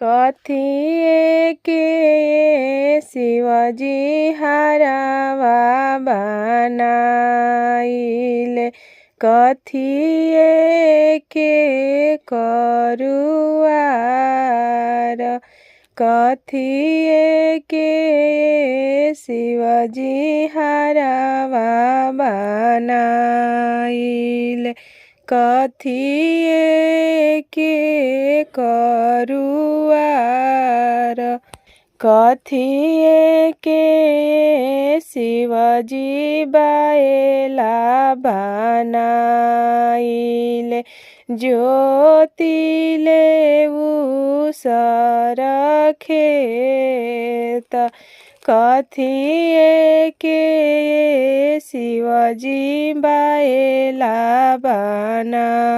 कथिए के शिवजी हरावा बनाइले कथिए के करुआर कथिए के शिवजी हरावा बनाइले कथिए के करुआर कथिए के शिवजी बाएला बनाइले ज्योतिले उसर खेत कथिए के शिवजी बाएला बनाइले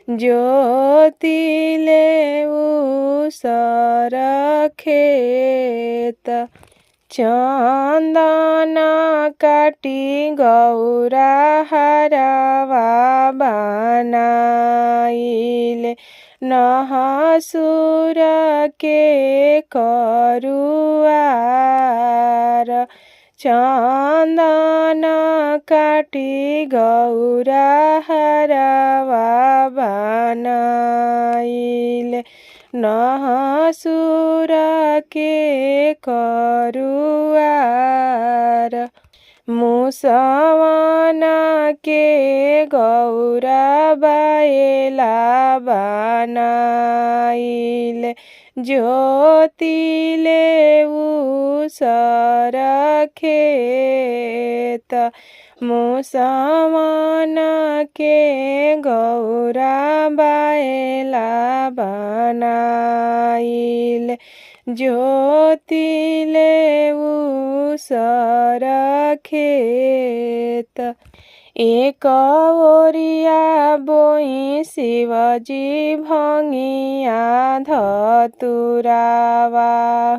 ज्योतिले उसर खेत चंदन काटी गौरा हरावा बनाइले नहसुर के करुआर चंदन काटी गौरा हरावा बनाइले नहसुर के करुआर मुसवन के गौरा बाएला बनाइले ज्योतिले उसर खेत मुसवन के गौरा बाएला बनाइले ज्योतिले उसर खेत एक ओरिया बोई शिवजी भंगिया धतुरावा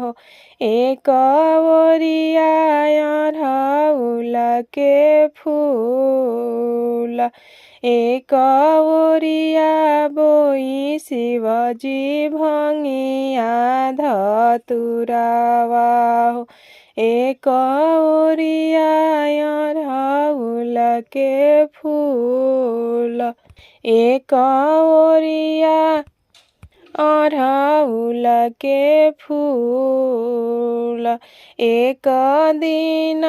हो एक ओरिया अड़हुल के फूल एक ओरिया बोई शिवजी भंगिया धतुरावा हो एक ओरिया अड़हुल के फूल एक ओरिया अड़हुल के फूल एक दिन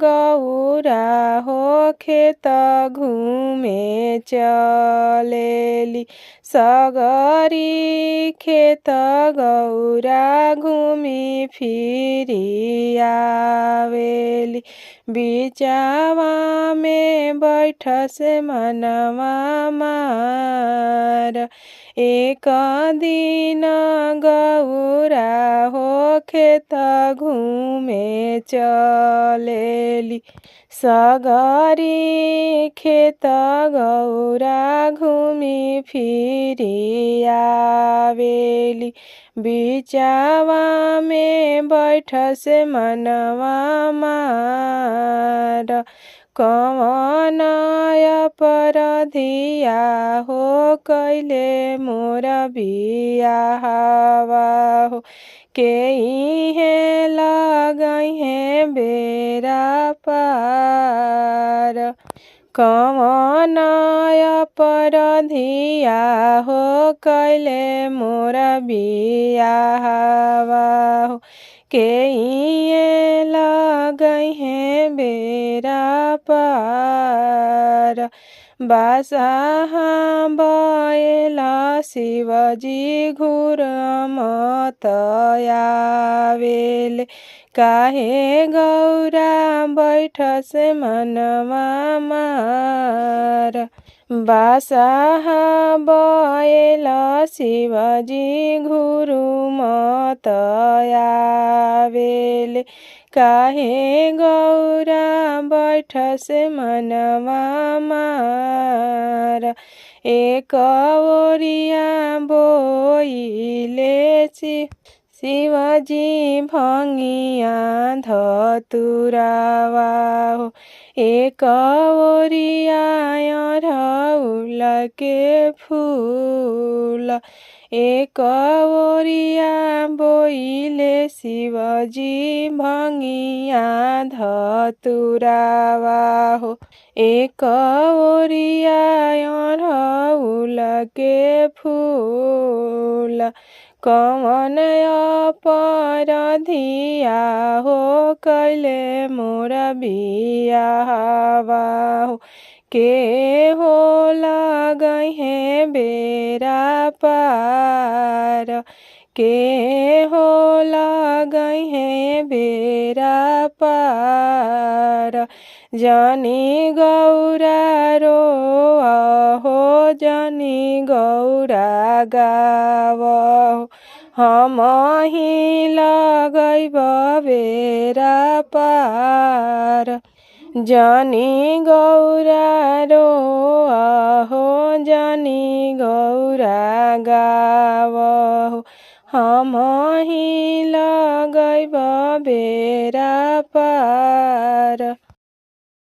गौरा हो खेत घूमे चलेली सगरी खेत गौरा घूमी फिरी आवेली बिचावा में बैठ से मनवा मार एक दिन गौरा हो खेत घूमे चलेली सगरी खेत गौरा घूमी फिरी आवेली बिचावा में बैठ से मनवा मार कवन अपराधिया हो कैले मोर बियाहवा हो के इहे लगई है बेरा पार कवन अपराधिया हो कैले मोर बियाहवा हो के इहे लगई है बेरा पार बासाहा बैला शिवजी घुरमत आवेले काहे गौरा बैठ से मनवा मार बासाहा बैला शिवजी घुरमत आवेले काहे गौरा बैठ से मनवा मार एक ओरिया बोइले शिवजी भंगिया धतुरावा हो एक ओरिया अड़हुल के फूल एक ओरिया बोइले शिवजी भंगिया धतुरावा हो एक ओरिया अड़हुल के फूल कवन अपराधिया हो कैले मोर बियाहवा हो के हो लगहे बेरा पार के हो लगहे बेरा पार जानी गौरा रो हो जानी गौरा गाव हम ही लगैब बेरा पार जानी गौरा रो हो जानी गौरा गाव हम ही लगैब बेरा पार।